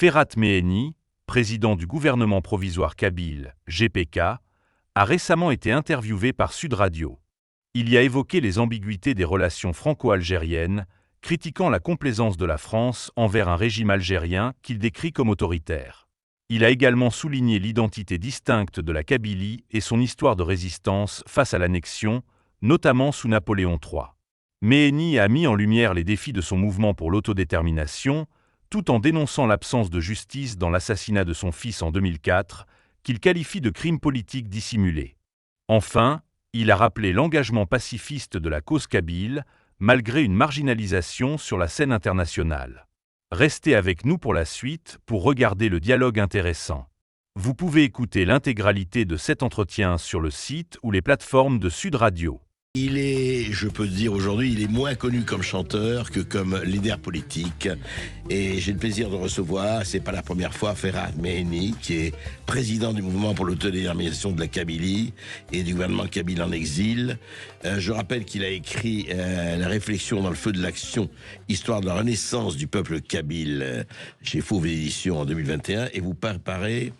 Ferhat Meheni, président du gouvernement provisoire kabyle, GPK, a récemment été interviewé par Sud Radio. Il y a évoqué les ambiguïtés des relations franco-algériennes, critiquant la complaisance de la France envers un régime algérien qu'il décrit comme autoritaire. Il a également souligné l'identité distincte de la Kabylie et son histoire de résistance face à l'annexion, notamment sous Napoléon III. Meheni a mis en lumière les défis de son mouvement pour l'autodétermination, tout en dénonçant l'absence de justice dans l'assassinat de son fils en 2004, qu'il qualifie de crime politique dissimulé. Enfin, il a rappelé l'engagement pacifiste de la cause kabyle, malgré une marginalisation sur la scène internationale. Restez avec nous pour la suite, pour regarder le dialogue intéressant. Vous pouvez écouter l'intégralité de cet entretien sur le site ou les plateformes de Sud Radio. Il est, je peux dire aujourd'hui, il est moins connu comme chanteur que comme leader politique. Et j'ai le plaisir de recevoir, c'est pas la première fois, Ferhat Meheni, qui est président du mouvement pour l'autodétermination de la Kabylie et du gouvernement kabyle en exil. Je rappelle qu'il a écrit La réflexion dans le feu de l'action, histoire de la renaissance du peuple kabyle, chez Fauve Éditions en 2021. Et vous préparez...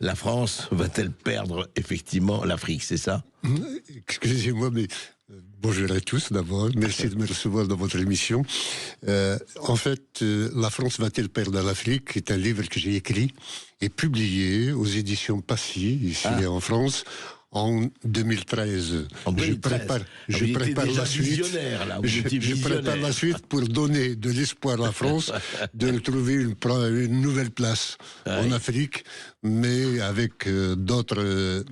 La France va-t-elle perdre effectivement l'Afrique, c'est ça? Excusez-moi, mais bonjour à tous d'abord. Merci de me recevoir dans votre émission. En fait, La France va-t-elle perdre l'Afrique est un livre que j'ai écrit et publié aux éditions Passy, ici en France, en 2013. En 2013. Je prépare la suite. Je prépare la suite pour donner de l'espoir à la France de retrouver une nouvelle place en Afrique, mais avec d'autres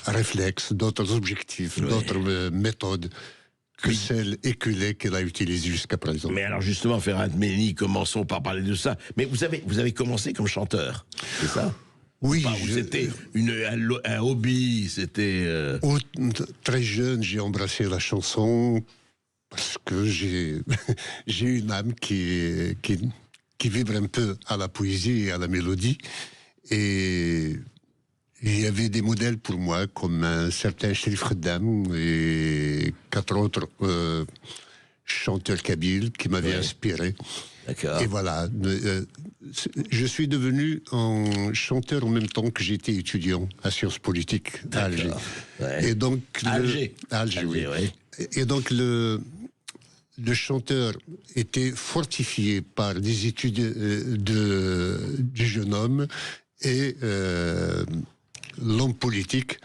réflexes, d'autres objectifs, d'autres méthodes que celles éculées qu'elle a utilisées jusqu'à présent. Mais alors justement, Ferhat Meheni, commençons par parler de ça. Mais vous avez commencé comme chanteur, c'est ça? Oui, c'était un hobby, c'était... Très jeune, j'ai embrassé la chanson parce que j'ai une âme qui vibre un peu à la poésie et à la mélodie. Et il y avait des modèles pour moi, comme un certain Cherif Khaddam et 4 autres chanteurs kabyles qui m'avaient inspiré. D'accord. Et voilà, je suis devenu un chanteur en même temps que j'étais étudiant à Sciences Politiques à Alger. Ouais. Et donc Alger, oui. Et donc le chanteur était fortifié par des études du jeune homme et l'homme politique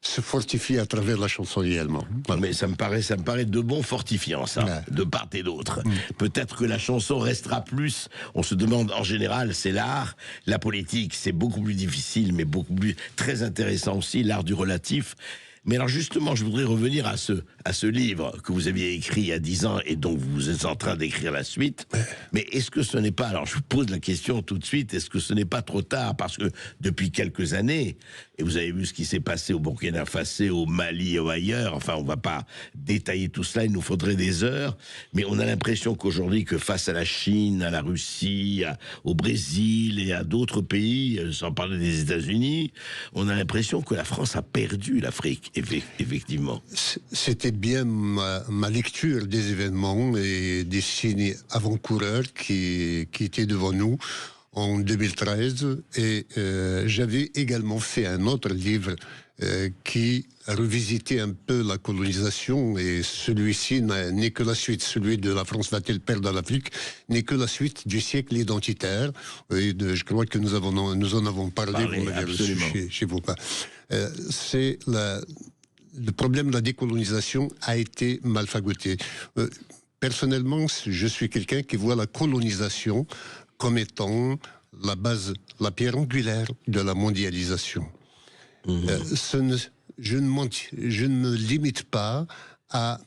se fortifie à travers la chanson également. Voilà. Mais ça me paraît de bons fortifiants, ça, de part et d'autre. Peut-être que la chanson restera plus, on se demande en général, c'est l'art, la politique, c'est beaucoup plus difficile, mais beaucoup plus, très intéressant aussi, l'art du relatif. Mais alors justement, je voudrais revenir à ce livre que vous aviez écrit il y a 10 ans et dont vous êtes en train d'écrire la suite. Mais est-ce que ce n'est pas, alors je vous pose la question tout de suite, est-ce que ce n'est pas trop tard? Parce que depuis quelques années, et vous avez vu ce qui s'est passé au Burkina Faso, au Mali ou ailleurs, enfin on ne va pas détailler tout cela, il nous faudrait des heures, mais on a l'impression qu'aujourd'hui, que face à la Chine, à la Russie, au Brésil et à d'autres pays, sans parler des États-Unis, on a l'impression que la France a perdu l'Afrique. Effectivement. C'était bien ma lecture des événements et des signes avant-coureurs qui étaient devant nous en 2013. Et j'avais également fait un autre livre qui revisitait un peu la colonisation, et celui-ci n'est que la suite, celui de La France va-t-elle perdre l'Afrique, n'est que la suite du siècle identitaire. Et je crois que nous en avons parlé, vous m'avez reçu chez vous. C'est le problème de la décolonisation a été mal fagoté. Personnellement, je suis quelqu'un qui voit la colonisation comme étant la base, la pierre angulaire de la mondialisation. Je ne me limite pas à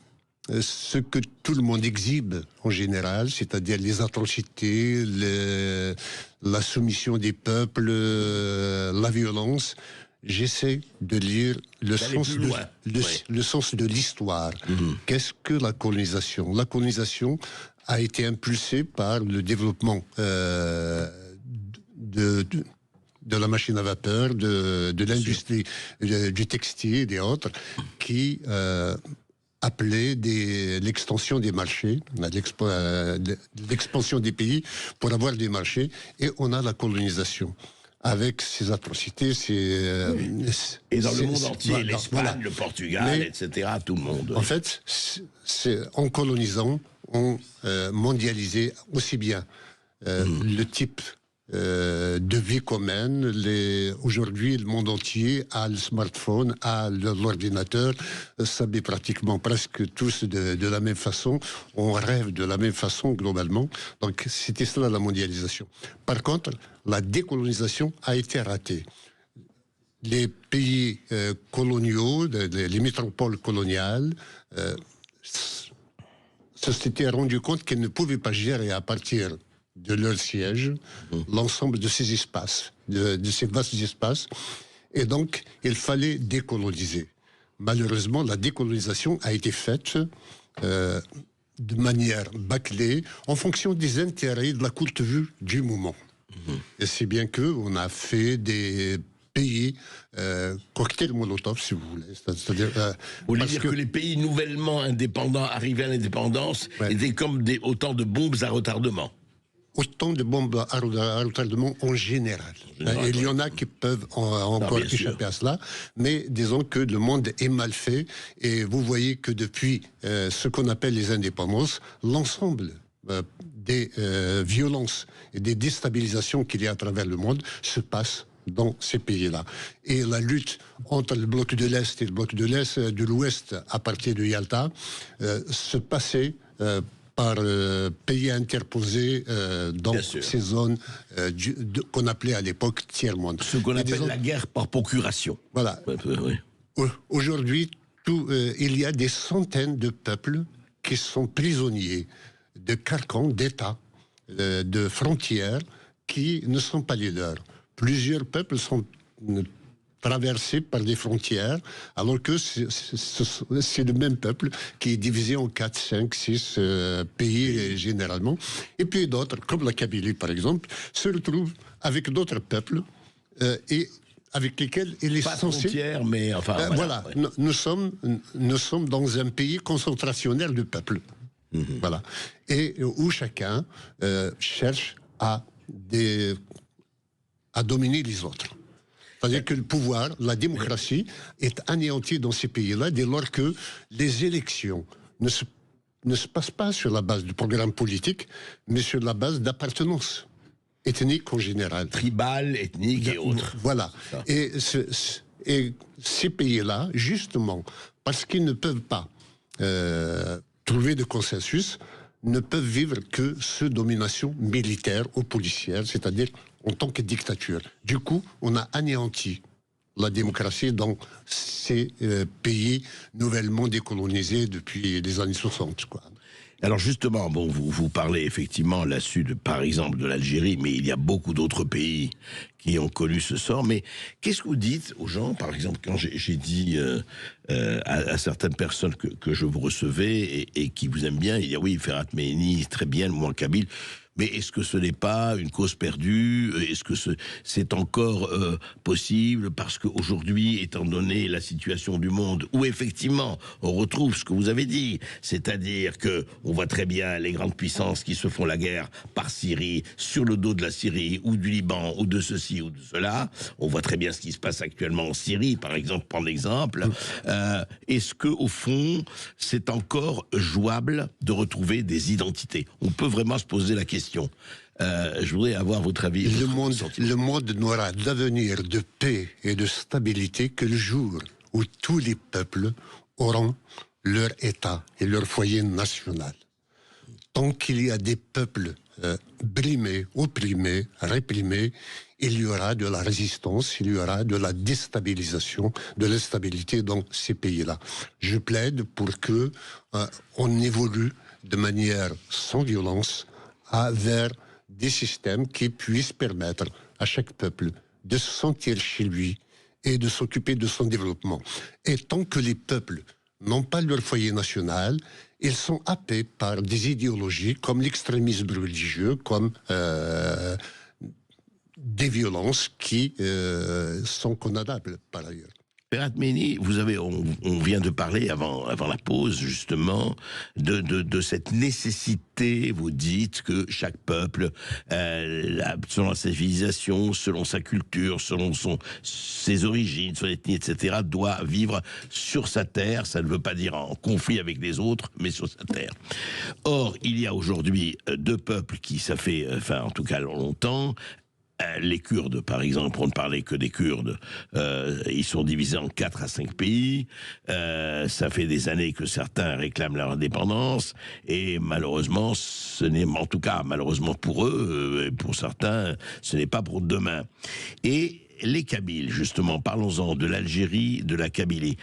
ce que tout le monde exhibe en général, c'est-à-dire les atrocités, la soumission des peuples, la violence. J'essaie de lire le sens de l'histoire. Qu'est-ce que la colonisation? La colonisation a été impulsée par le développement de la machine à vapeur, de l'industrie du textile et autres, qui appelé l'extension des marchés, l'expansion des pays pour avoir des marchés, et on a la colonisation. Avec ses atrocités, Et dans le monde entier, l'Espagne, voilà. le Portugal, Mais, etc., tout le monde. En fait, en colonisant, on mondialisait aussi bien le type de vie commune. Aujourd'hui, le monde entier a le smartphone, a l'ordinateur, s'habille pratiquement presque tous de la même façon. On rêve de la même façon globalement. Donc c'était cela la mondialisation. Par contre, la décolonisation a été ratée. Les pays coloniaux, les métropoles coloniales, se s'étaient rendu compte qu'ils ne pouvaient pas gérer à partir de leur siège l'ensemble de ces espaces, de ces vastes espaces. Et donc, il fallait décoloniser. Malheureusement, la décolonisation a été faite de manière bâclée en fonction des intérêts de la courte vue du moment. Et c'est bien qu'on a fait des pays cocktail Molotov, si vous voulez. C'est-à-dire, vous voulez dire que les pays nouvellement indépendants arrivés à l'indépendance étaient comme autant de bombes à retardement. Autant de bombes à retardement en général. Il y en a qui peuvent encore échapper à cela, mais disons que le monde est mal fait, et vous voyez que depuis ce qu'on appelle les indépendances, l'ensemble des violences et des déstabilisations qu'il y a à travers le monde se passe dans ces pays-là. Et la lutte entre le bloc de l'Est et le bloc de l'Ouest à partir de Yalta se passait par pays interposés dans ces zones qu'on appelait à l'époque tiers-monde. Ce qu'on appelle la guerre par procuration. Voilà. Aujourd'hui, il y a des centaines de peuples qui sont prisonniers de carcans d'États, de frontières qui ne sont pas les leurs. Plusieurs peuples sont traversés par des frontières, alors que c'est le même peuple qui est divisé en 4, 5, 6 pays généralement. Et puis d'autres, comme la Kabylie par exemple, se retrouvent avec d'autres peuples et avec lesquels il est censé... frontières, mais enfin... voilà, nous sommes dans un pays concentrationnel de peuples. Voilà. Et où chacun cherche à dominer les autres. C'est-à-dire que le pouvoir, la démocratie, est anéantie dans ces pays-là dès lors que les élections ne se passent pas sur la base du programme politique, mais sur la base d'appartenance ethnique en général. Tribal, ethnique et autres. Voilà. Et ces pays-là, justement, parce qu'ils ne peuvent pas trouver de consensus, ne peuvent vivre que sous domination militaire ou policière, c'est-à-dire en tant que dictature. Du coup, on a anéanti la démocratie dans ces pays nouvellement décolonisés depuis les années 60, quoi. Alors justement, bon, vous parlez effectivement là-dessus, par exemple, de l'Algérie, mais il y a beaucoup d'autres pays qui ont connu ce sort. Mais qu'est-ce que vous dites aux gens, par exemple, quand j'ai dit à certaines personnes que je vous recevais et qui vous aiment bien, ils disent oui, Ferhat Mehini, très bien, moi, Kabyle. Mais est-ce que ce n'est pas une cause perdue? Est-ce que c'est encore possible? Parce qu'aujourd'hui, étant donné la situation du monde, où effectivement on retrouve ce que vous avez dit, c'est-à-dire que on voit très bien les grandes puissances qui se font la guerre par Syrie, sur le dos de la Syrie, ou du Liban, ou de ceci, ou de cela. On voit très bien ce qui se passe actuellement en Syrie, par exemple, prendre l'exemple. Est-ce que au fond, c'est encore jouable de retrouver des identités? On peut vraiment se poser la question. Je voudrais avoir votre avis. Le monde n'aura d'avenir de paix et de stabilité que le jour où tous les peuples auront leur État et leur foyer national. Tant qu'il y a des peuples brimés, opprimés, réprimés, il y aura de la résistance, il y aura de la déstabilisation, de l'instabilité dans ces pays-là. Je plaide pour que on évolue de manière sans violence vers des systèmes qui puissent permettre à chaque peuple de se sentir chez lui et de s'occuper de son développement. Et tant que les peuples n'ont pas leur foyer national, ils sont happés par des idéologies comme l'extrémisme religieux, comme des violences qui sont condamnables par ailleurs. Ferhat Mehni, on vient de parler avant la pause justement de cette nécessité. Vous dites que chaque peuple, selon sa civilisation, selon sa culture, selon ses origines, son ethnie, etc., doit vivre sur sa terre. Ça ne veut pas dire en conflit avec les autres, mais sur sa terre. Or, il y a aujourd'hui deux peuples qui, ça fait, en tout cas longtemps. Les Kurdes, par exemple, on ne parlait que des Kurdes. Ils sont divisés en 4 à 5 pays. Ça fait des années que certains réclament leur indépendance. Et malheureusement, en tout cas, malheureusement pour eux, et pour certains, ce n'est pas pour demain. Et les Kabyles, justement, parlons-en de l'Algérie, de la Kabylie.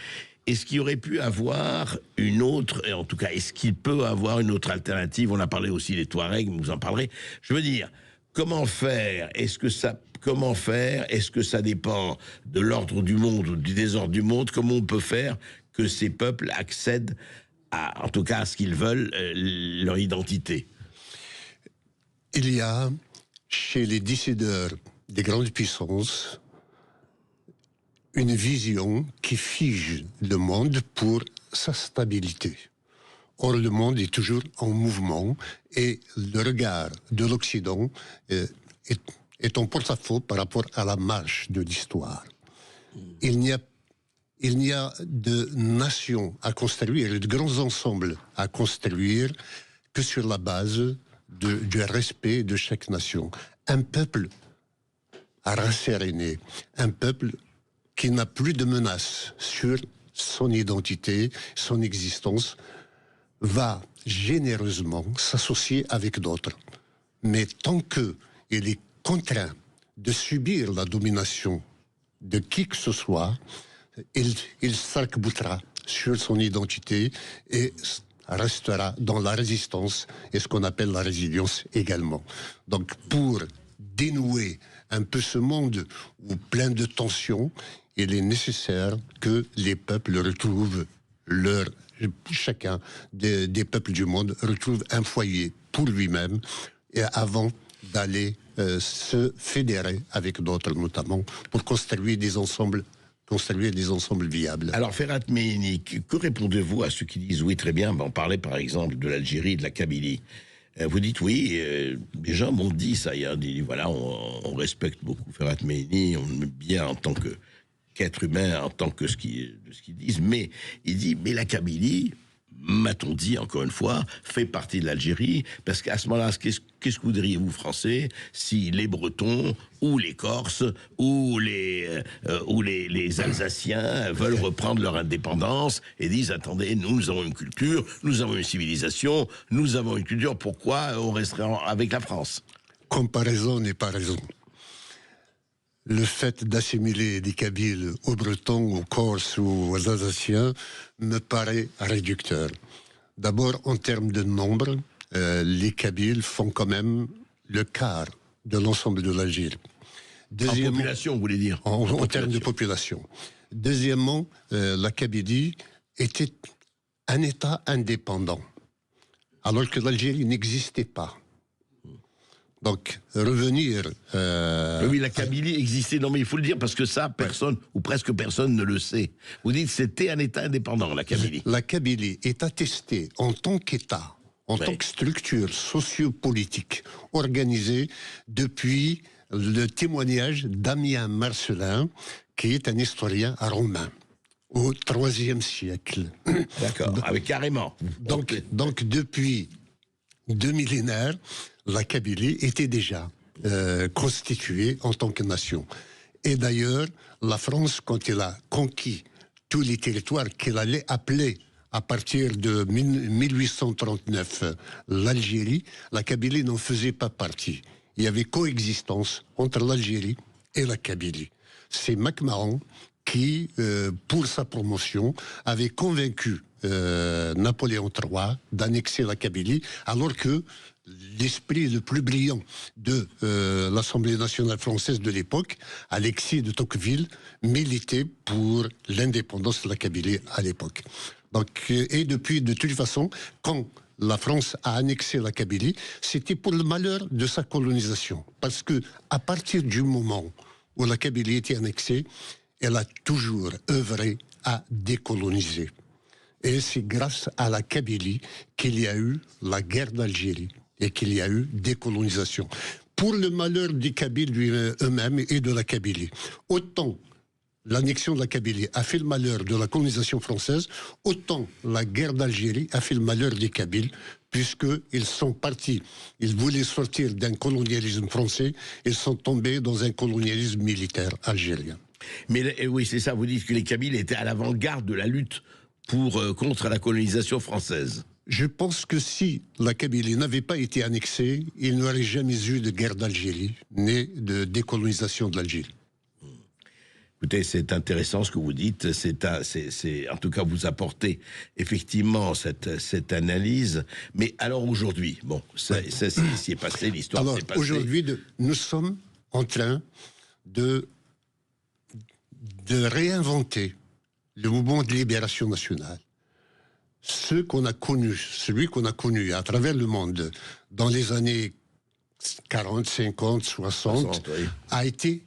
Est-ce qu'il aurait pu avoir une autre, et en tout cas, est-ce qu'il peut avoir une autre alternative? On a parlé aussi des Touaregs, vous en parlerez. Je veux dire, comment faire? Est-ce que ça dépend de l'ordre du monde ou du désordre du monde? Comment on peut faire que ces peuples accèdent en tout cas à ce qu'ils veulent, leur identité? Il y a, chez les décideurs des grandes puissances, une vision qui fige le monde pour sa stabilité. Or, le monde est toujours en mouvement et le regard de l'Occident est en porte-à-faux par rapport à la marche de l'histoire. Il n'y a de nations à construire, de grands ensembles à construire que sur la base du respect de chaque nation. Un peuple rasséréné, un peuple qui n'a plus de menace sur son identité, son existence, va généreusement s'associer avec d'autres. Mais tant qu'il est contraint de subir la domination de qui que ce soit, il s'arc-boutera sur son identité et restera dans la résistance et ce qu'on appelle la résilience également. Donc pour dénouer un peu ce monde plein de tensions, il est nécessaire que les peuples retrouvent chacun des peuples du monde retrouve un foyer pour lui-même et avant d'aller se fédérer avec d'autres notamment pour construire des ensembles viables. Alors Ferhat Mehni, que répondez-vous à ceux qui disent oui très bien, on parlait par exemple de l'Algérie et de la Kabylie. Vous dites oui, les gens m'ont dit ça, voilà, on respecte beaucoup Ferhat Mehni, on l'aime bien en tant qu'être humain, en tant que ce qu'ils disent, mais il dit, mais la Kabylie, m'a-t-on dit encore une fois, fait partie de l'Algérie, parce qu'à ce moment-là, qu'est-ce que vous diriez, vous Français, si les Bretons, ou les Corses, ou les Alsaciens veulent reprendre leur indépendance et disent, attendez, nous avons une culture, nous avons une civilisation, nous avons une culture, pourquoi on resterait avec la France? Comparaison n'est pas raison. Le fait d'assimiler des Kabyles aux Bretons, aux Corses ou aux Alsaciens me paraît réducteur. D'abord, en termes de nombre, les Kabyles font quand même le quart de l'ensemble de l'Algérie. En population, vous voulez dire? En termes de population. Deuxièmement, la Kabylie était un État indépendant, alors que l'Algérie n'existait pas. Donc, revenir... Oui, la Kabylie existait, non mais il faut le dire, parce que ça, personne, ou presque personne ne le sait. Vous dites que c'était un État indépendant, la Kabylie. La Kabylie est attestée en tant qu'État, en tant que structure sociopolitique organisée depuis le témoignage d'Amien Marcellin, qui est un historien romain, au IIIe siècle. D'accord, avec carrément. Donc depuis 2 millénaires, la Kabylie était déjà constituée en tant que nation. Et d'ailleurs, la France, quand elle a conquis tous les territoires qu'elle allait appeler à partir de 1839 l'Algérie, la Kabylie n'en faisait pas partie. Il y avait coexistence entre l'Algérie et la Kabylie. C'est MacMahon qui, pour sa promotion, avait convaincu Napoléon III d'annexer la Kabylie, alors que l'esprit le plus brillant de l'Assemblée nationale française de l'époque, Alexis de Tocqueville, militait pour l'indépendance de la Kabylie à l'époque. Donc, et depuis, de toute façon, quand la France a annexé la Kabylie, c'était pour le malheur de sa colonisation. Parce que, à partir du moment où la Kabylie était annexée, elle a toujours œuvré à décoloniser. Et c'est grâce à la Kabylie qu'il y a eu la guerre d'Algérie et qu'il y a eu décolonisation. Pour le malheur des Kabyles eux-mêmes et de la Kabylie. Autant l'annexion de la Kabylie a fait le malheur de la colonisation française, autant la guerre d'Algérie a fait le malheur des Kabyles, puisqu'ils sont partis, ils voulaient sortir d'un colonialisme français, ils sont tombés dans un colonialisme militaire algérien. Mais oui, c'est ça, vous dites que les Kabyles étaient à l'avant-garde de la lutte contre la colonisation française. Je pense que si la Kabylie n'avait pas été annexée, il n'y aurait jamais eu de guerre d'Algérie, ni de décolonisation de l'Algérie. Écoutez, c'est intéressant ce que vous dites. En tout cas, vous apportez effectivement cette analyse. Mais alors aujourd'hui, bon, ça s'y est passé, l'histoire s'est passée. Aujourd'hui, nous sommes en train de réinventer le mouvement de libération nationale. Celui qu'on a connu à travers le monde dans les années 40, 50, 60, oui, a été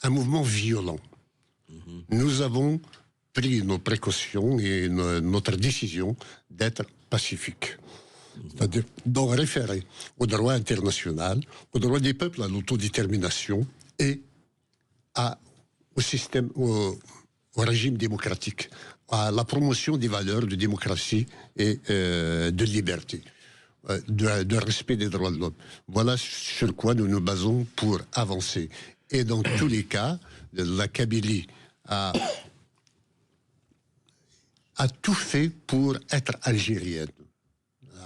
un mouvement violent. Nous avons pris nos précautions et notre décision d'être pacifique. C'est-à-dire d'en référer au droit international, au droit des peuples à l'autodétermination et au système, au régime démocratique, à la promotion des valeurs de démocratie et de liberté, de respect des droits de l'homme. Voilà sur quoi nous nous basons pour avancer. Et dans tous les cas, la Kabylie a tout fait pour être algérienne.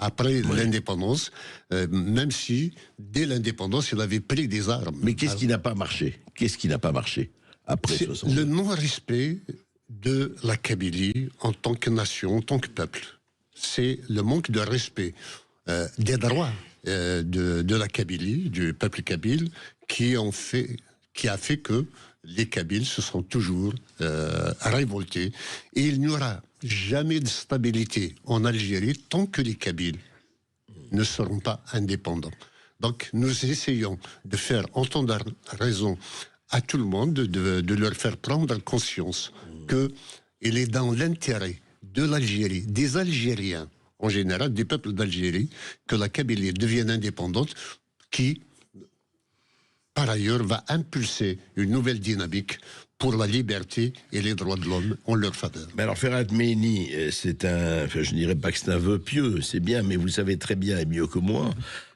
Après l'indépendance, même si, dès l'indépendance, il avait pris des armes. Mais qu'est-ce qui n'a pas marché? Qu'est-ce qui n'a pas marché après 60 ans? Le non-respect de la Kabylie en tant que nation, en tant que peuple. C'est le manque de respect des droits de la Kabylie, du peuple kabyle, qui a fait que les Kabyles se sont toujours révoltés. Et il n'y aura jamais de stabilité en Algérie tant que les Kabyles ne seront pas indépendants. Donc nous essayons de faire entendre raison à tout le monde, de leur faire prendre conscience qu'il est dans l'intérêt de l'Algérie, des Algériens en général, des peuples d'Algérie, que la Kabylie devienne indépendante, qui par ailleurs va impulser une nouvelle dynamique pour la liberté et les droits de l'homme en leur faveur. Mais alors Ferhat Mehni, c'est je dirais pas que c'est un vœu pieux, c'est bien, mais vous savez très bien et mieux que moi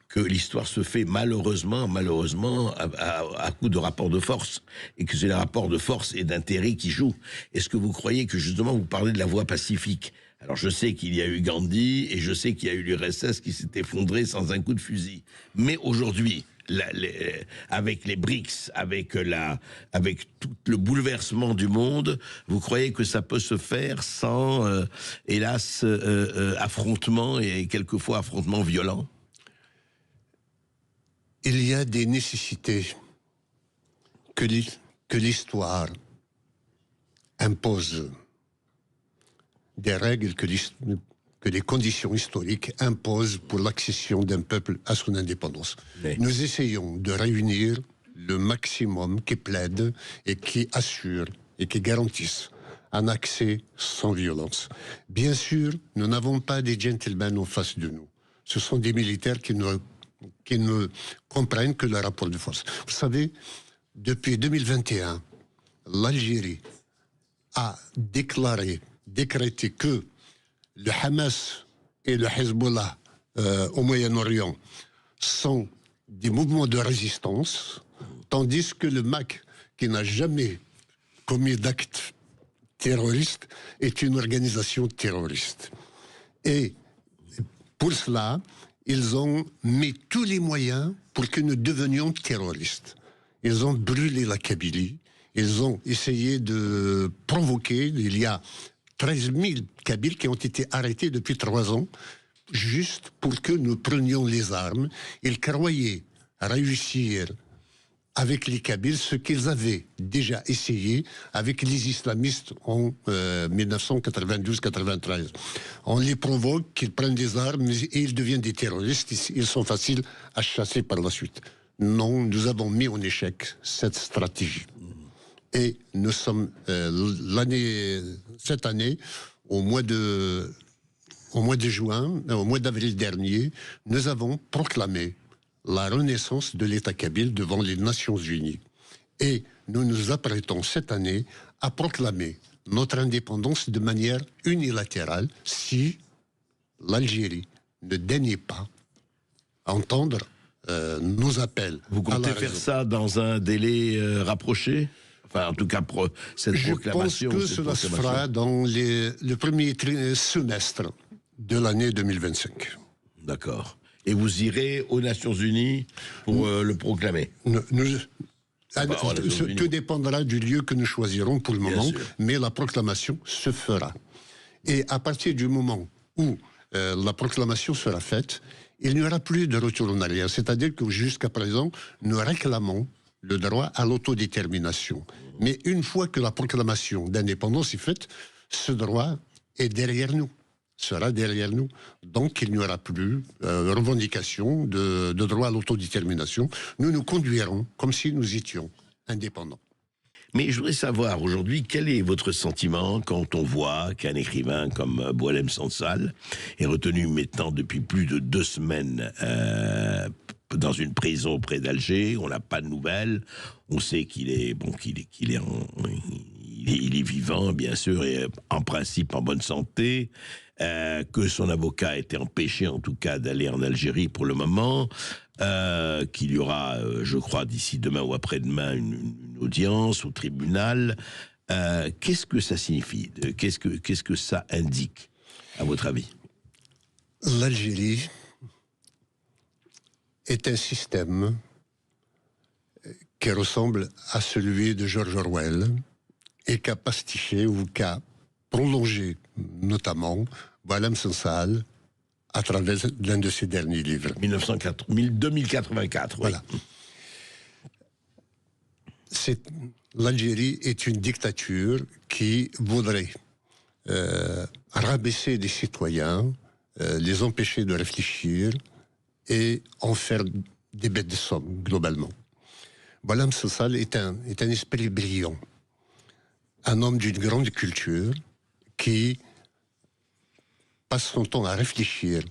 que l'histoire se fait malheureusement à coup de rapport de force, et que c'est le rapport de force et d'intérêt qui joue. Est-ce que vous croyez que justement vous parlez de la voie pacifique? Alors je sais qu'il y a eu Gandhi et je sais qu'il y a eu l'URSS qui s'est effondré sans un coup de fusil. Mais aujourd'hui, avec les BRICS, avec tout le bouleversement du monde, vous croyez que ça peut se faire sans, hélas, affrontement et quelquefois affrontement violent? Il y a des nécessités que l'histoire impose, des règles que les conditions historiques imposent pour l'accession d'un peuple à son indépendance. Oui. Nous essayons de réunir le maximum qui plaide et qui assure et qui garantisse un accès sans violence. Bien sûr, nous n'avons pas des gentlemen en face de nous. Ce sont des militaires qui ne comprennent que le rapport de force. Vous savez, depuis 2021, l'Algérie a décrété que le Hamas et le Hezbollah au Moyen-Orient sont des mouvements de résistance, tandis que le MAC, qui n'a jamais commis d'acte terroriste, est une organisation terroriste. Et pour cela, ils ont mis tous les moyens pour que nous devenions terroristes. Ils ont brûlé la Kabylie, ils ont essayé de provoquer, il y a 13 000 Kabyles qui ont été arrêtés depuis 3 ans, juste pour que nous prenions les armes. Ils croyaient réussir avec les Kabyles ce qu'ils avaient déjà essayé avec les islamistes en 1992-93. On les provoque, qu'ils prennent des armes et ils deviennent des terroristes. Ils sont faciles à chasser par la suite. Non, nous avons mis en échec cette stratégie. Et nous sommes, cette année, au mois d'avril dernier, nous avons proclamé la renaissance de l'État kabyle devant les Nations Unies. Et nous nous apprêtons cette année à proclamer notre indépendance de manière unilatérale si l'Algérie ne daignait pas entendre nos appels. Vous comptez faire ça dans un délai rapproché? Enfin, en tout cas, cette proclamation... Je pense que cela se fera dans le premier semestre de l'année 2025. D'accord. Et vous irez aux Nations Unies pour le proclamer? Tout dépendra du lieu que nous choisirons pour le moment, mais la proclamation se fera. Et à partir du moment où la proclamation sera faite, il n'y aura plus de retour en arrière. C'est-à-dire que jusqu'à présent, nous réclamons le droit à l'autodétermination. Mais une fois que la proclamation d'indépendance est faite, ce droit est derrière nous, sera derrière nous. Donc il n'y aura plus revendication de droit à l'autodétermination. Nous nous conduirons comme si nous étions indépendants. Mais je voudrais savoir aujourd'hui, quel est votre sentiment quand on voit qu'un écrivain comme Boualem Sansal est retenu maintenant depuis plus de 2 semaines dans une prison près d'Alger? On n'a pas de nouvelles. On sait qu'il est vivant, bien sûr, et en principe en bonne santé. Que son avocat a été empêché, en tout cas, d'aller en Algérie pour le moment. Qu'il y aura, je crois, d'ici demain ou après-demain, une audience au tribunal. Qu'est-ce que ça signifie? Qu'est-ce que ça indique, à votre avis? L'Algérie est un système qui ressemble à celui de George Orwell et qui a pastiché ou qui a prolongé, notamment, Boualem Sansal à travers l'un de ses derniers livres. 2084, voilà. L'Algérie est une dictature qui voudrait rabaisser les citoyens, les empêcher de réfléchir et en faire des bêtes de somme, globalement. Boualem Sansal est un esprit brillant, un homme d'une grande culture qui passe son temps à réfléchir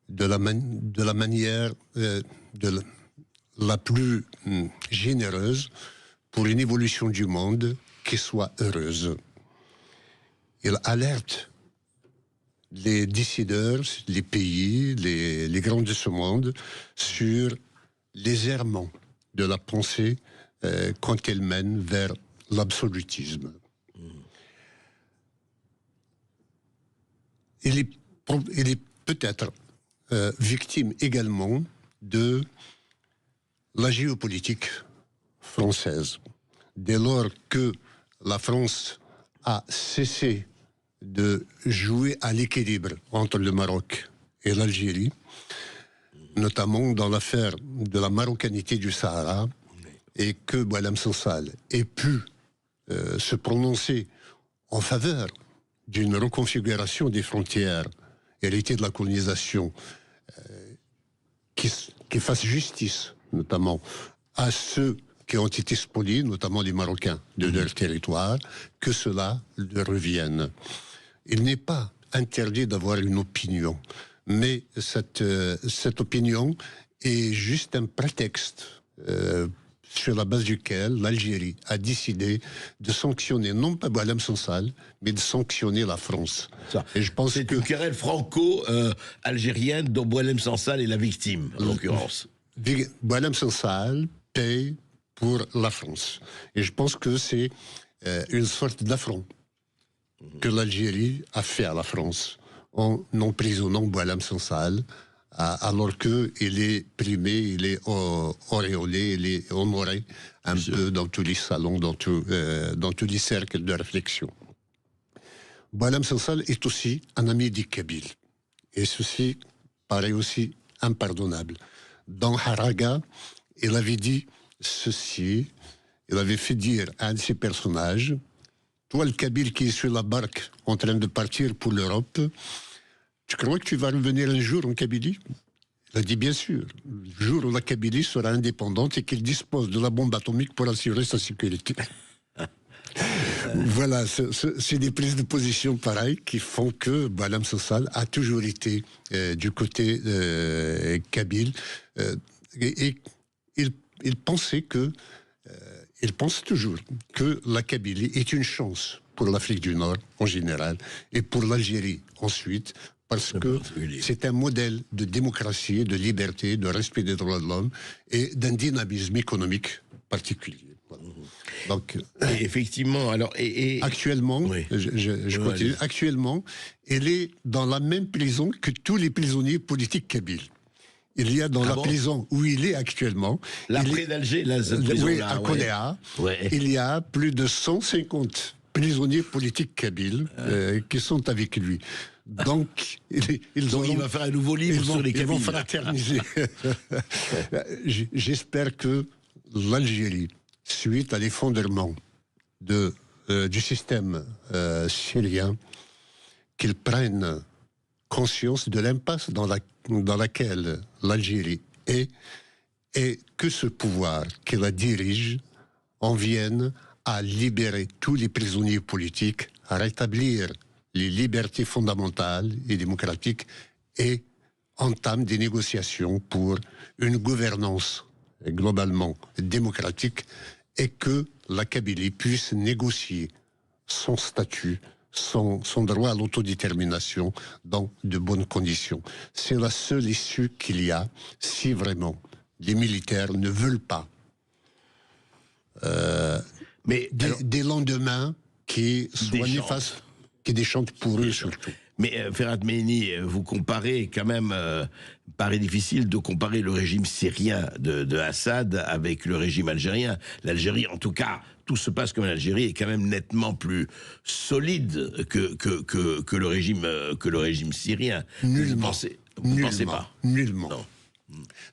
de la manière la plus généreuse pour une évolution du monde qui soit heureuse. Il alerte les décideurs, les pays, les grands de ce monde sur les errements de la pensée quand elle mène vers l'absolutisme. Il est peut-être victime également de la géopolitique française. Dès lors que la France a cessé de jouer à l'équilibre entre le Maroc et l'Algérie, notamment dans l'affaire de la marocanité du Sahara, et que Boualem Sansal ait pu se prononcer en faveur d'une reconfiguration des frontières héritées de la colonisation qui fasse justice, notamment, à ceux qui ont été spoliés, notamment les Marocains, de leur territoire, que cela leur revienne. Il n'est pas interdit d'avoir une opinion, mais cette opinion est juste un prétexte sur la base duquel l'Algérie a décidé de sanctionner, non pas Boualem Sansal, mais de sanctionner la France. Et je pense que c'est une querelle franco-algérienne dont Boualem Sansal est la victime, en l'occurrence. Boualem Sansal paye pour la France. Et je pense que c'est une sorte d'affront que l'Algérie a fait à la France en emprisonnant Boualem Sansal, alors qu'il est primé, il est auréolé, il est honoré un peu dans tous les salons, dans tous les cercles de réflexion. Boualem Sansal est aussi un ami des Kabyles. Et ceci paraît aussi impardonnable. Dans Haraga, il avait dit ceci, il avait fait dire à un de ses personnages: toi, le Kabyle qui est sur la barque en train de partir pour l'Europe, tu crois que tu vas revenir un jour en Kabylie? Il a dit bien sûr, le jour où la Kabylie sera indépendante et qu'elle dispose de la bombe atomique pour assurer sa sécurité. Voilà, c'est des prises de position pareilles qui font que Boualem Sansal a toujours été du côté kabyle. Et il pensait que, il pense toujours que la Kabylie est une chance pour l'Afrique du Nord en général et pour l'Algérie ensuite, parce que c'est un modèle de démocratie, de liberté, de respect des droits de l'homme et d'un dynamisme économique particulier. Voilà. Donc, et effectivement, alors actuellement, oui. je continue. Actuellement, elle est dans la même prison que tous les prisonniers politiques kabyles. Il y a dans la prison où il est actuellement, là près d'Alger, là, oui, à Koléa, il y a plus de 150 prisonniers politiques kabyles qui sont avec lui. Donc, il va faire un nouveau livre sur les Kabyles. Ils vont fraterniser. J'espère que l'Algérie, suite à l'effondrement du système syrien, qu'ils prennent conscience de l'impasse dans laquelle l'Algérie est, et que ce pouvoir qui la dirige en vienne à libérer tous les prisonniers politiques, à rétablir les libertés fondamentales et démocratiques et entame des négociations pour une gouvernance globalement démocratique et que la Kabylie puisse négocier son statut, son droit à l'autodétermination dans de bonnes conditions. C'est la seule issue qu'il y a si vraiment les militaires ne veulent pas des lendemains qui soient néfastes, qui déchantent pour eux surtout. Mais Ferhat Mehini, vous comparez quand même, paraît difficile de comparer le régime syrien de Assad avec le régime algérien. L'Algérie, en tout cas, tout se passe comme l'Algérie, est quand même nettement plus solide que le régime syrien. Nullement. Vous ne pensez pas? Nullement. Non.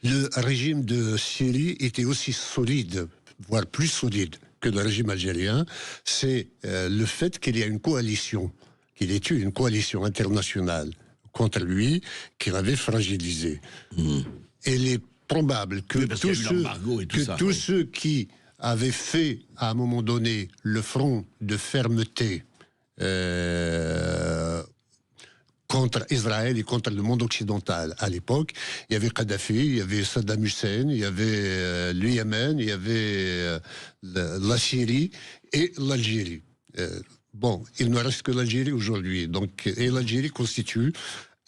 Le régime de Syrie était aussi solide, voire plus solide que le régime algérien. C'est le fait qu'il y a une coalition, qu'il ait eu une coalition internationale contre lui, qui l'avait fragilisé. Il est probable que tous ceux qui avaient fait, à un moment donné, le front de fermeté contre Israël et contre le monde occidental à l'époque, il y avait Kadhafi, il y avait Saddam Hussein, il y avait le Yémen, il y avait la Syrie et l'Algérie. Bon, il ne reste que l'Algérie aujourd'hui. Donc, et l'Algérie constitue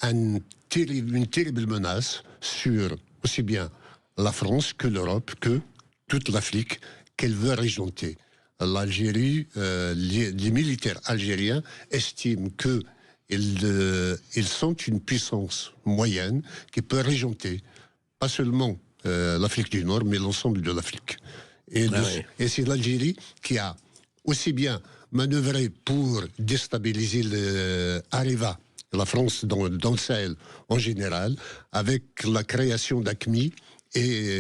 une terrible menace sur aussi bien la France que l'Europe, que toute l'Afrique qu'elle veut régenter. L'Algérie, les militaires algériens estiment que ils sont une puissance moyenne qui peut régenter pas seulement l'Afrique du Nord, mais l'ensemble de l'Afrique. Et c'est l'Algérie qui a aussi bien manœuvré pour déstabiliser Areva, la France dans le Sahel en général, avec la création d'AQMI et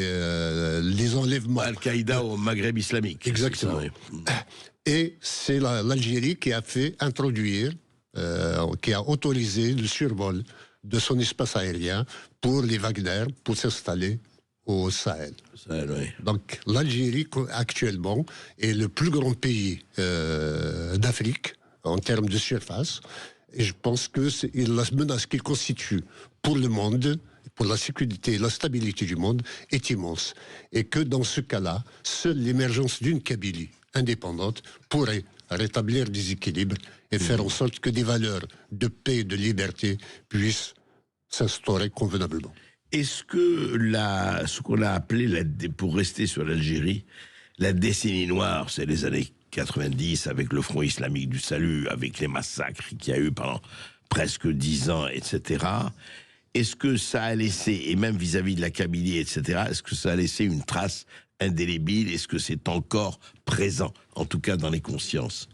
les enlèvements. Al-Qaïda au Maghreb islamique. Exactement. Et c'est l'Algérie qui a fait introduire, qui a autorisé le survol de son espace aérien pour les Wagner, pour s'installer au Sahel. Donc l'Algérie actuellement est le plus grand pays d'Afrique en termes de surface, et je pense que la menace qu'il constitue pour le monde, pour la sécurité et la stabilité du monde, est immense, et que dans ce cas-là, seule l'émergence d'une Kabylie indépendante pourrait rétablir des équilibres et faire en sorte que des valeurs de paix et de liberté puissent s'instaurer convenablement. Est-ce que ce qu'on a appelé, pour rester sur l'Algérie, la décennie noire, c'est les années 90 avec le Front islamique du salut, avec les massacres qu'il y a eu pendant presque 10 ans, etc. Est-ce que ça a laissé, et même vis-à-vis de la Kabylie, etc., est-ce que ça a laissé une trace indélébile? Est-ce que c'est encore présent, en tout cas dans les consciences?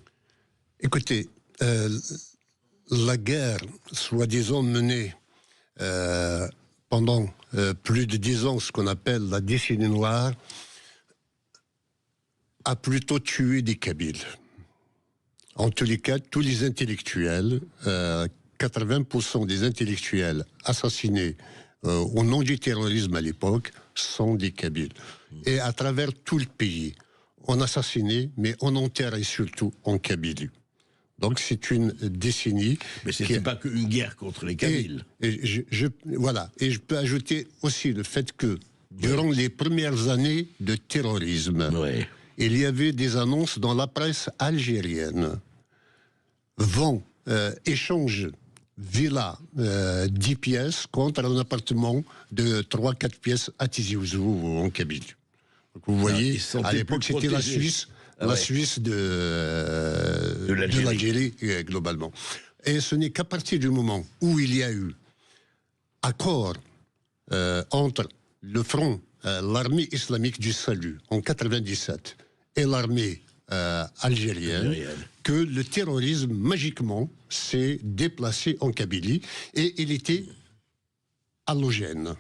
Écoutez, la guerre, soi-disant menée pendant plus de 10 ans, ce qu'on appelle la décennie noire, a plutôt tué des Kabyles. En tous les cas, tous les intellectuels, 80% des intellectuels assassinés au nom du terrorisme à l'époque sont des Kabyles. Et à travers tout le pays, on assassinait, mais on enterrait surtout en Kabylie. Donc c'est une décennie. Mais ce n'était pas qu'une guerre contre les Kabyles. Voilà. Et je peux ajouter aussi le fait que durant les premières années de terrorisme, il y avait des annonces dans la presse algérienne. Échange villa 10 pièces contre un appartement de 3-4 pièces à Tizi Ouzou en Kabylie. Donc vous voyez, à l'époque c'était la Suisse. La Suisse de l'Algérie, globalement. Et ce n'est qu'à partir du moment où il y a eu accord entre le front, l'armée islamique du salut, en 97, et l'armée algérienne, que le terrorisme, magiquement, s'est déplacé en Kabylie, et il était allogène,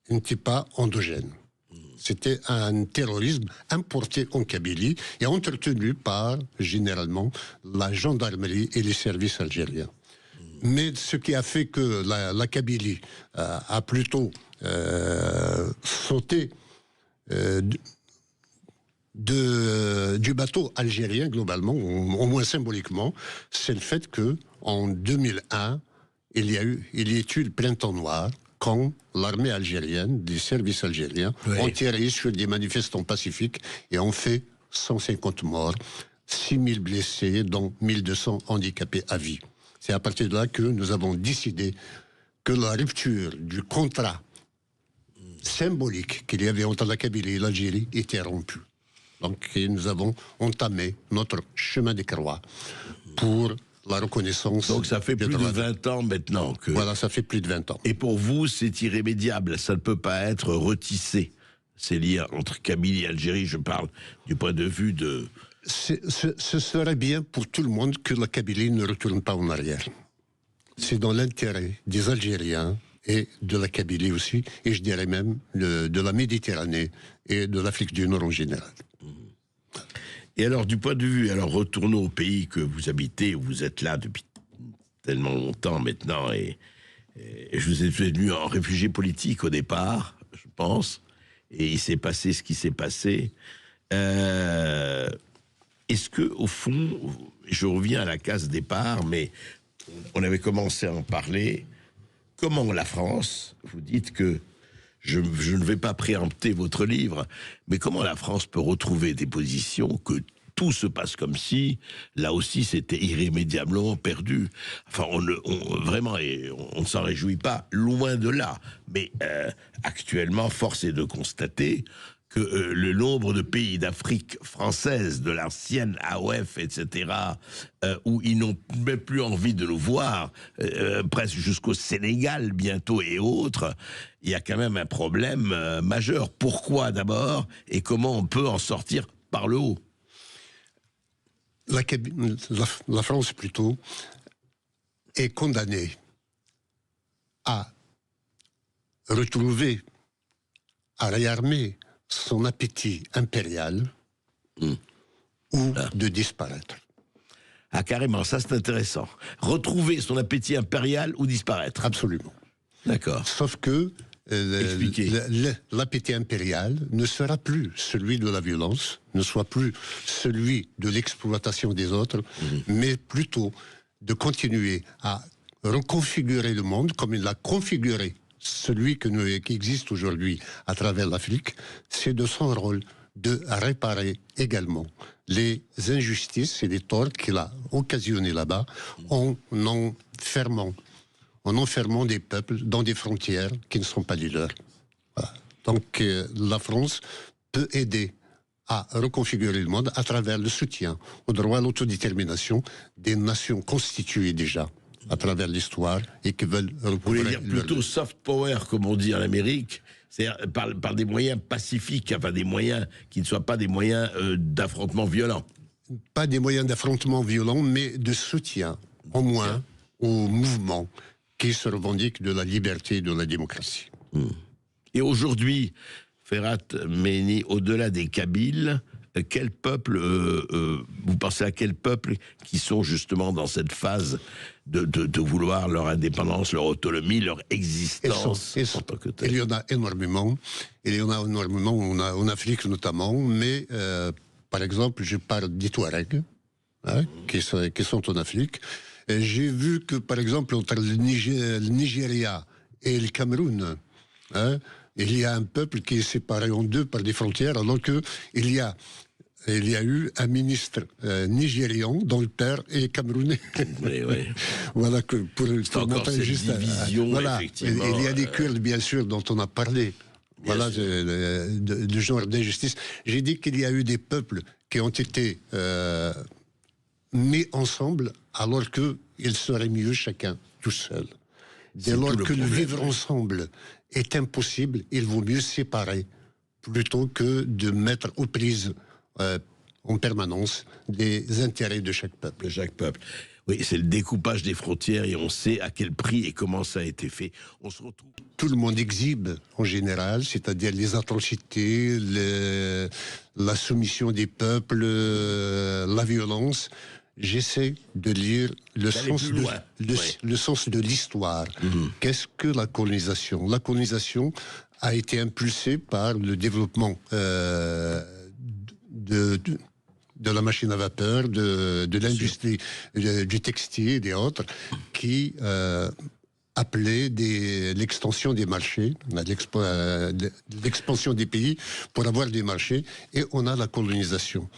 il n'était pas endogène. C'était un terrorisme importé en Kabylie et entretenu par, généralement, la gendarmerie et les services algériens. Mais ce qui a fait que la Kabylie a plutôt sauté du bateau algérien, globalement, au moins symboliquement, c'est le fait que en 2001, il y a eu le printemps noir, quand l'armée algérienne, des services algériens, ont tiré sur des manifestants pacifiques et ont fait 150 morts, 6000 blessés, dont 1200 handicapés à vie. C'est à partir de là que nous avons décidé que la rupture du contrat symbolique qu'il y avait entre la Kabylie et l'Algérie était rompue. Donc nous avons entamé notre chemin de croix pour la reconnaissance. Donc ça fait plus de 20 ans maintenant que... Voilà, ça fait plus de 20 ans. Et pour vous, c'est irrémédiable, ça ne peut pas être retissé. Ces liens entre Kabylie et Algérie, je parle du point de vue de... Ce serait bien pour tout le monde que la Kabylie ne retourne pas en arrière. C'est dans l'intérêt des Algériens et de la Kabylie aussi, et je dirais même de la Méditerranée et de l'Afrique du Nord en général. Et alors, du point de vue, alors retournons au pays que vous habitez, où vous êtes là depuis tellement longtemps maintenant, et je vous ai venu en réfugié politique au départ, je pense, et il s'est passé ce qui s'est passé. Est-ce que, au fond, je reviens à la case départ, mais on avait commencé à en parler, comment la France, vous dites que je ne vais pas préempter votre livre, mais comment la France peut retrouver des positions que tout se passe comme si, là aussi, c'était irrémédiablement perdu. Enfin, vraiment, on ne s'en réjouit pas, loin de là. Mais actuellement, force est de constater que le nombre de pays d'Afrique française, de l'ancienne AOF, etc., où ils n'ont même plus envie de nous voir, presque jusqu'au Sénégal bientôt et autres, il y a quand même un problème majeur. Pourquoi d'abord, et comment on peut en sortir par le haut? La France, plutôt, est condamnée à retrouver, à réarmer son appétit impérial ou de disparaître. Ah, carrément, ça c'est intéressant. Retrouver son appétit impérial ou disparaître. Absolument. D'accord. Sauf que l'appétit impérial ne sera plus celui de la violence, ne soit plus celui de l'exploitation des autres, mais plutôt de continuer à reconfigurer le monde comme il l'a configuré. Celui qui existe aujourd'hui à travers l'Afrique, c'est de son rôle de réparer également les injustices et les torts qu'il a occasionnés là-bas en enfermant des peuples dans des frontières qui ne sont pas les leurs. Voilà. Donc la France peut aider à reconfigurer le monde à travers le soutien au droit à l'autodétermination des nations constituées déjà à travers l'histoire et qui veulent... Vous voulez dire plutôt soft power, comme on dit en Amérique, c'est-à-dire par des moyens pacifiques, enfin des moyens qui ne soient pas des moyens d'affrontement violent. Pas des moyens d'affrontement violent, mais de soutien, au moins, au mouvement qui se revendique de la liberté et de la démocratie. Et aujourd'hui, Ferhat Mehni, au-delà des Kabyles, quel peuple, vous pensez à quel peuple qui sont justement dans cette phase de vouloir leur indépendance, leur autonomie, leur existence en tant que telle? Il y en a énormément. Il y en a énormément en Afrique notamment, mais par exemple, je parle des Touaregs, hein, qui sont en Afrique. J'ai vu que, par exemple, entre le Nigeria et le Cameroun, hein, il y a un peuple qui est séparé en deux par des frontières, alors que il y a eu un ministre nigérian dont le père est camerounais. Oui, oui. Voilà, pour encore montrer cette juste division, voilà. effectivement. Il y a les Kurdes, bien sûr, dont on a parlé. Voilà, de genre d'injustice. J'ai dit qu'il y a eu des peuples qui ont été mis ensemble, alors qu'ils seraient mieux chacun, tout seul. Dès lors que le vivre ensemble est impossible, il vaut mieux séparer plutôt que de mettre aux prises en permanence des intérêts de chaque peuple. De chaque peuple. Oui, c'est le découpage des frontières et on sait à quel prix et comment ça a été fait. On se retrouve. Tout le monde exhibe en général, c'est-à-dire les atrocités, la soumission des peuples, la violence. J'essaie de lire le sens de l'histoire. Qu'est-ce que la colonisation? La colonisation a été impulsée par le développement de la machine à vapeur, de l'industrie du textile et des autres, qui appelait l'extension des marchés, l'expansion des pays pour avoir des marchés, et on a la colonisation.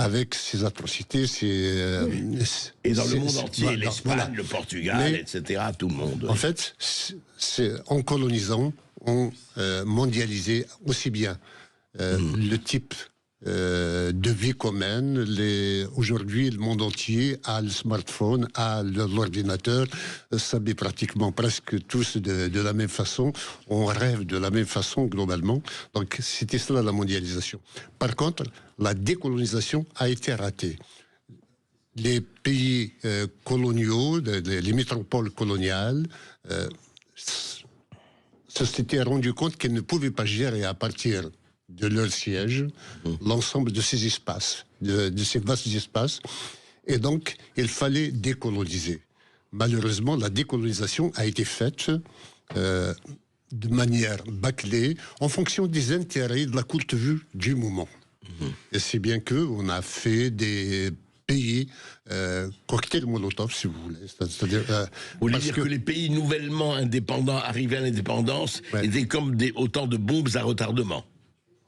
Avec ses atrocités, et dans le monde entier, l'Espagne, le Portugal, etc., tout le monde. En fait, en colonisant, on mondialisait aussi bien le type de vie commune. Aujourd'hui, le monde entier a le smartphone, a l'ordinateur, s'habille pratiquement presque tous de la même façon. On rêve de la même façon globalement. Donc c'était cela la mondialisation. Par contre, la décolonisation a été ratée. Les pays coloniaux, les métropoles coloniales, se s'étaient rendu compte qu'ils ne pouvaient pas gérer à partir de leur siège l'ensemble de ces espaces, de ces vastes espaces. Et donc, il fallait décoloniser. Malheureusement, la décolonisation a été faite de manière bâclée en fonction des intérêts de la courte vue du moment. Et c'est bien qu'on a fait des pays cocktail Molotov, si vous voulez. C'est-à-dire, vous voulez dire que les pays nouvellement indépendants arrivés à l'indépendance étaient comme autant de bombes à retardement.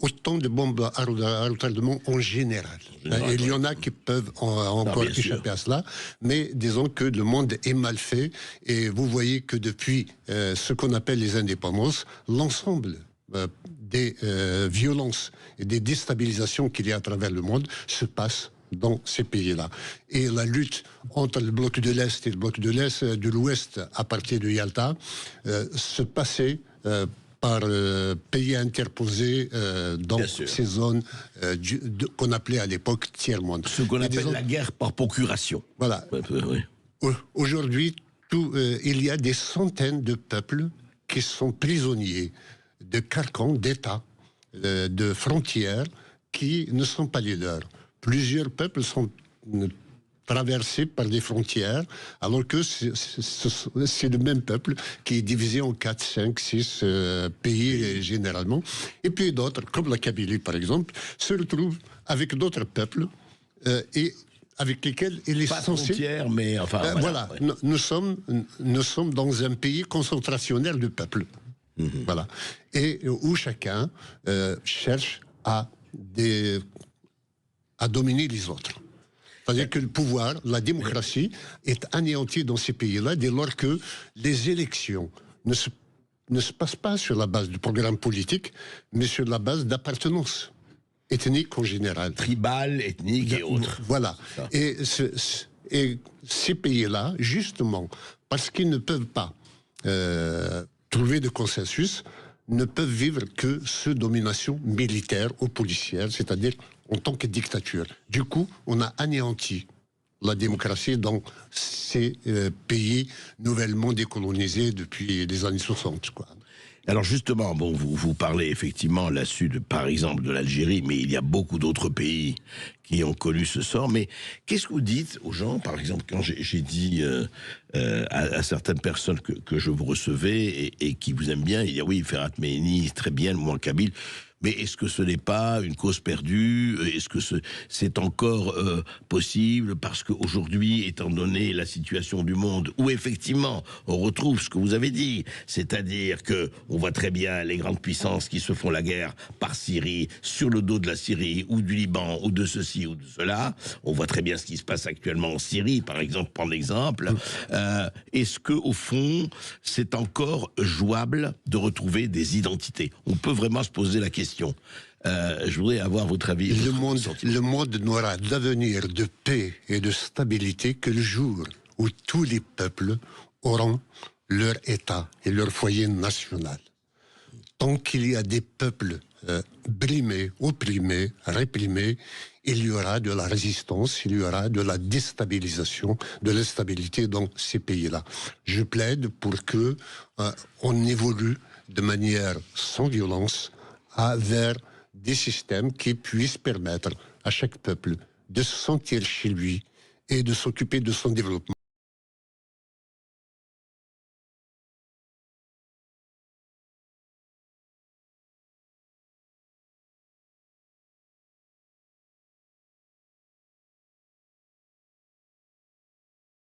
Autant de bombes à retardement en général. Il y en a qui peuvent encore échapper à cela, mais disons que le monde est mal fait, et vous voyez que depuis ce qu'on appelle les indépendances, l'ensemble des violences et des déstabilisations qu'il y a à travers le monde se passe dans ces pays-là. Et la lutte entre le bloc de l'Est et le bloc de l'Ouest à partir de Yalta se passait par pays interposés dans ces zones qu'on appelait à l'époque tiers-monde. Ce qu'on appelle la guerre par procuration. Voilà. Aujourd'hui, il y a des centaines de peuples qui sont prisonniers de carcans d'États, de frontières, qui ne sont pas les leurs. Plusieurs peuples sont traversés par des frontières, alors que c'est le même peuple qui est divisé en 4, 5, 6 pays généralement. Et puis d'autres, comme la Kabylie par exemple, se retrouvent avec d'autres peuples et avec lesquels il est pas censé... frontières, mais enfin... voilà, nous sommes dans un pays concentrationnaire de peuples. Voilà. Et où chacun cherche à dominer les autres. C'est-à-dire que le pouvoir, la démocratie, est anéantie dans ces pays-là dès lors que les élections ne se passent pas sur la base du programme politique, mais sur la base d'appartenance ethnique en général. Tribale, ethnique et autres. Voilà. Et ces pays-là, justement, parce qu'ils ne peuvent pas trouver de consensus, ne peuvent vivre que sous domination militaire ou policière, c'est-à-dire en tant que dictature. Du coup, on a anéanti la démocratie dans ces pays nouvellement décolonisés depuis les années 60, quoi. Alors justement, bon, vous parlez effectivement là-dessus, par exemple, de l'Algérie, mais il y a beaucoup d'autres pays qui ont connu ce sort. Mais qu'est-ce que vous dites aux gens, par exemple, quand j'ai dit à certaines personnes que je vous recevais et qui vous aiment bien, il dit oui, Ferhat Mehini, très bien, le mouvement kabyle. Mais est-ce que ce n'est pas une cause perdue? Est-ce que c'est encore possible? Parce qu'aujourd'hui, étant donné la situation du monde, où effectivement on retrouve ce que vous avez dit, c'est-à-dire que on voit très bien les grandes puissances qui se font la guerre par Syrie, sur le dos de la Syrie, ou du Liban, ou de ceci, ou de cela. On voit très bien ce qui se passe actuellement en Syrie, par exemple, prendre l'exemple. Est-ce que, au fond, c'est encore jouable de retrouver des identités? On peut vraiment se poser la question. Je voudrais avoir votre avis. Le monde n'aura d'avenir de paix et de stabilité que le jour où tous les peuples auront leur État et leur foyer national. Tant qu'il y a des peuples brimés, opprimés, réprimés, il y aura de la résistance, il y aura de la déstabilisation, de l'instabilité dans ces pays-là. Je plaide pour que on évolue de manière sans violence vers des systèmes qui puissent permettre à chaque peuple de se sentir chez lui et de s'occuper de son développement.